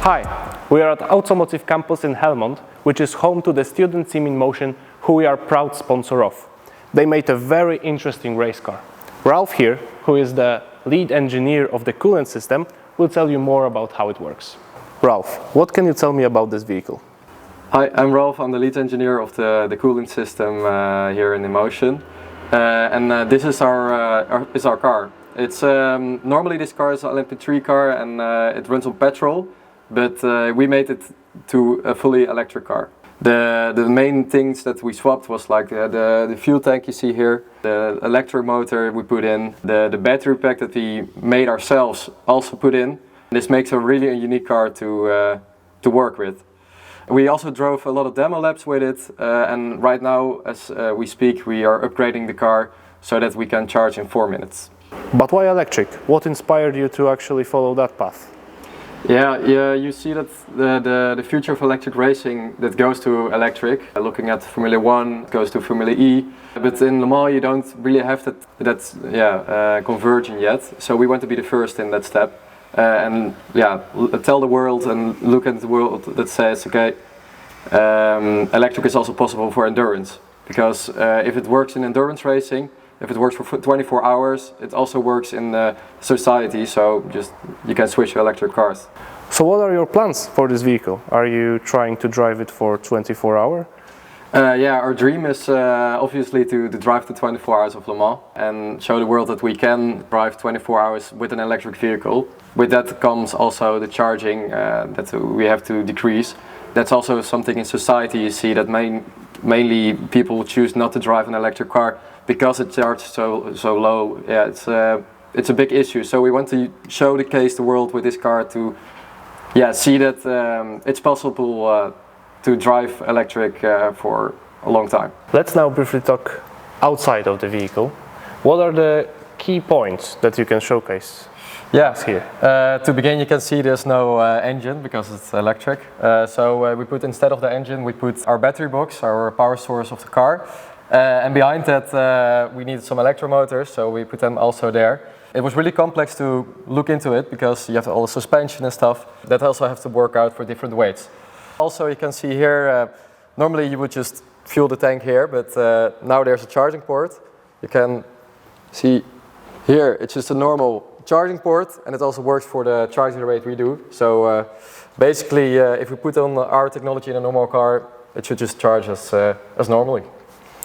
Hi, we are at Automotive Campus in Helmond, which is home to the student team in motion, who we are proud sponsor of. They made a very interesting race car. Ralph here, who is the lead engineer of the coolant system, will tell you more about how it works. Ralph, what can you tell me about this vehicle? Hi, I'm Ralph. I'm the lead engineer of the cooling system here in Emotion, and this is our car. It's normally this car is an LMP3 car and it runs on petrol, but we made it to a fully electric car. The main things that we swapped was like the fuel tank you see here, the electric motor we put in, the battery pack that we made ourselves also put in. This makes a really unique car to work with. We also drove a lot of demo laps with it, and right now, as we speak, we are upgrading the car so that we can charge in 4 minutes. But why electric? What inspired you to actually follow that path? Yeah, you see that the future of electric racing that goes to electric. Looking at Formula 1 goes to Formula E, but in Le Mans you don't really have that conversion yet. So we want to be the first in that step. And yeah, tell the world and look at the world that says, okay, electric is also possible for endurance. Because if it works in endurance racing, if it works for 24 hours, it also works in society, so you can switch to electric cars. So what are your plans for this vehicle? Are you trying to drive it for 24 hours? Yeah, our dream is obviously to drive the 24 hours of Le Mans and show the world that we can drive 24 hours with an electric vehicle. With that comes also the charging that we have to decrease. That's also something in society you see that mainly people choose not to drive an electric car because it charges so low. Yeah, it's a big issue. So we want to showcase the world with this car to see that it's possible to drive electric for a long time. Let's now briefly talk outside of the vehicle. What are the key points that you can showcase? Yeah, here. To begin, you can see there's no engine because it's electric. So we put, instead of the engine, we put our battery box, our power source of the car. And behind that we needed some electromotors, so we put them also there. It was really complex to look into it because you have all the suspension and stuff that also have to work out for different weights. Also, you can see here, normally you would just fuel the tank here, but now there's a charging port. You can see here, it's just a normal charging port, and it also works for the charging rate we do. So basically, if we put on our technology in a normal car, it should just charge as normally.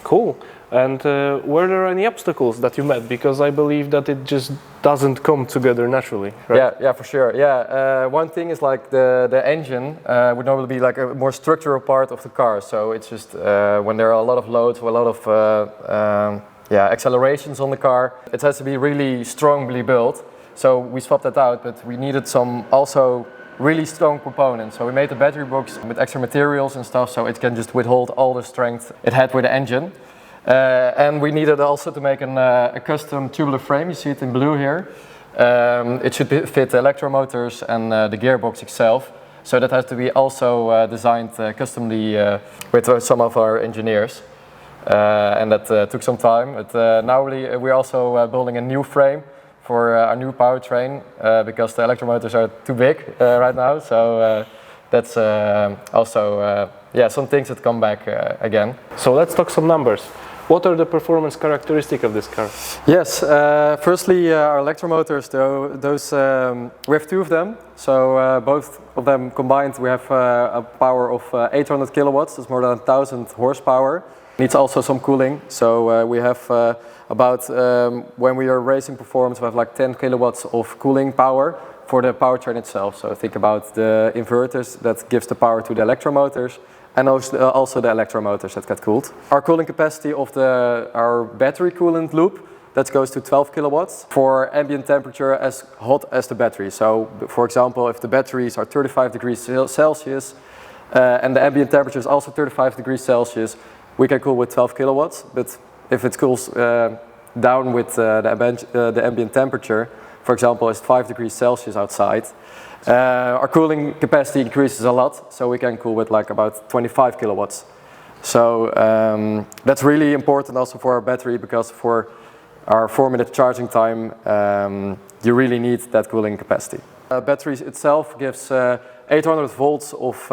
Cool. And were there any obstacles that you met? Because I believe that it just doesn't come together naturally, right? Yeah, for sure. Yeah, one thing is like the engine would normally be like a more structural part of the car. So it's just when there are a lot of loads or a lot of accelerations on the car, it has to be really strongly built. So we swapped that out, but we needed some also really strong components. So we made the battery box with extra materials and stuff, so it can just withhold all the strength it had with the engine. And we needed also to make a custom tubular frame. You see it in blue here. It should fit the electromotors and the gearbox itself. So that has to be also designed customly with some of our engineers. And that took some time. But now we're also building a new frame for our new powertrain because the electromotors are too big right now. So that's also some things that come back again. So let's talk some numbers. What are the performance characteristics of this car? Yes, firstly our electromotors, we have two of them. So both of them combined we have a power of 800 kilowatts, that's more than 1,000 horsepower. Needs also some cooling, so we have when we are racing performance, we have like 10 kilowatts of cooling power for the powertrain itself. So think about the inverters that gives the power to the electromotors, and also the electromotors that get cooled. Our cooling capacity of our battery coolant loop, that goes to 12 kilowatts for ambient temperature as hot as the battery. So for example, if the batteries are 35 degrees Celsius and the ambient temperature is also 35 degrees Celsius, we can cool with 12 kilowatts, but if it cools down with the ambient temperature, for example, it's 5 degrees Celsius outside, our cooling capacity increases a lot, so we can cool with like about 25 kilowatts. So that's really important also for our battery, because for our 4-minute charging time, you really need that cooling capacity. Battery itself gives 800 volts of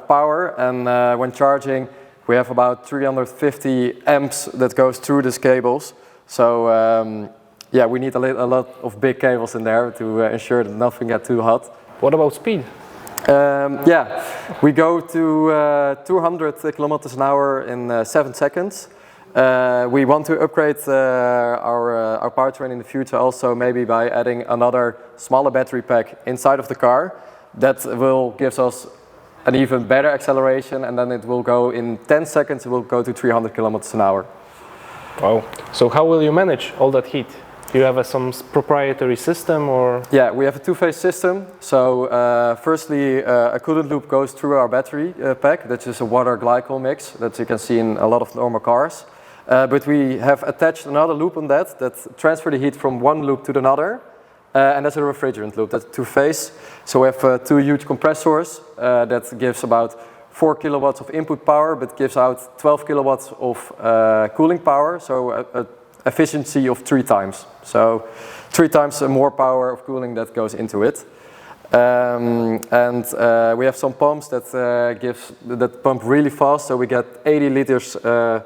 power, and when charging we have about 350 amps that goes through these cables. So yeah, we need a lot of big cables in there to ensure that nothing gets too hot. What about speed? Yeah, we go to 200 kilometers an hour in 7 seconds. We want to upgrade our powertrain in the future also, maybe by adding another smaller battery pack inside of the car. That will give us an even better acceleration, and then it will go in 10 seconds, it will go to 300 kilometers an hour. Wow. So how will you manage all that heat? Do you have some proprietary system, or? Yeah, we have a two-phase system. So firstly, a coolant loop goes through our battery pack. That is a water glycol mix that you can see in a lot of normal cars. But we have attached another loop on that transfer the heat from one loop to another. And that's a refrigerant loop, that's two-phase. So we have two huge compressors that gives about 4 kilowatts of input power, but gives out 12 kilowatts of cooling power. So efficiency of 3 times. So 3 times more power of cooling that goes into it. We have some pumps that pump really fast, so we get 80 liters of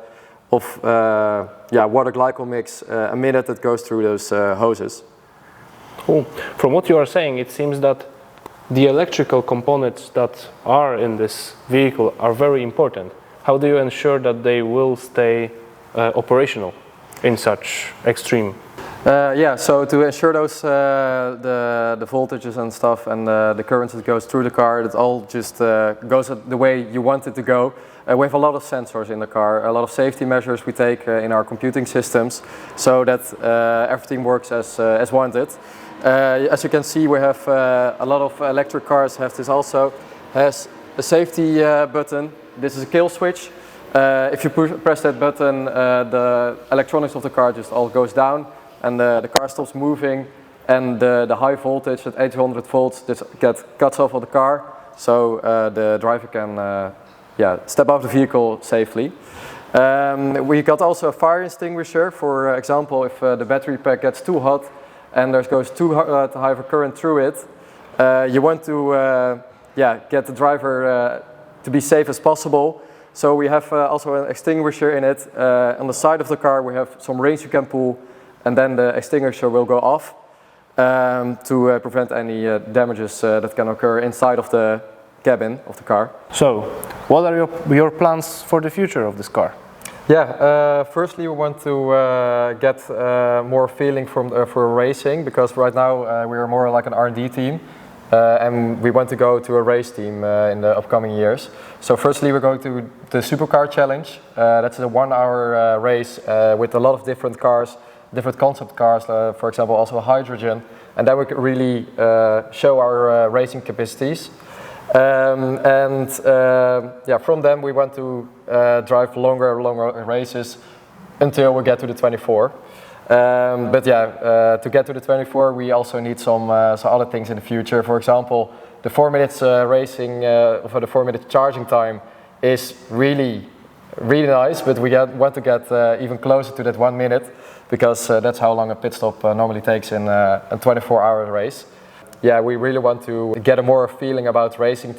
water glycol mix a minute that goes through those hoses. Cool. From what you are saying, it seems that the electrical components that are in this vehicle are very important. How do you ensure that they will stay operational in such extreme? So to ensure those the voltages and stuff and the currents that goes through the car, it all just goes the way you want it to go. We have a lot of sensors in the car, a lot of safety measures we take in our computing systems, so that everything works as wanted. As you can see, we have a lot of electric cars have this also. Has a safety button. This is a kill switch. If you press that button, the electronics of the car just all goes down, and the car stops moving, and the high voltage at 800 volts just cuts off of the car, so the driver can step out of the vehicle safely. We got also a fire extinguisher. For example, if the battery pack gets too hot and there goes too high of a current through it, you want to get the driver to be safe as possible. So we have also an extinguisher in it. On the side of the car we have some rings you can pull, and then the extinguisher will go off to prevent any damages that can occur inside of the cabin of the car. So, what are your plans for the future of this car? Yeah, firstly we want to get more feeling for racing, because right now we are more like an R&D team. And we want to go to a race team in the upcoming years. So firstly we're going to the Supercar Challenge. That's a 1-hour race with a lot of different cars, different concept cars, for example also hydrogen. And then we can really show our racing capacities. From them we want to drive longer races until we get to the 24. To get to the 24 we also need some other things in the future. For example, the 4 minutes racing for the 4 minute charging time is really nice, but we want to get even closer to that 1 minute, because that's how long a pit stop normally takes in a 24-hour race. Yeah, we really want to get a more feeling about racing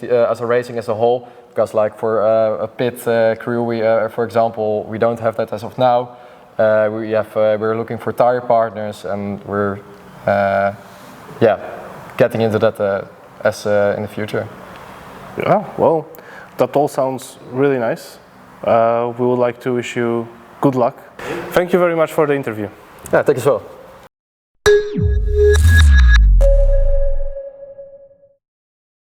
as a whole, because like for a pit crew, for example, we don't have that as of now. We're looking for tire partners, and we're getting into that in the future. Yeah, well, that all sounds really nice. We would like to wish you good luck. Thank you very much for the interview. Yeah, thank you as well.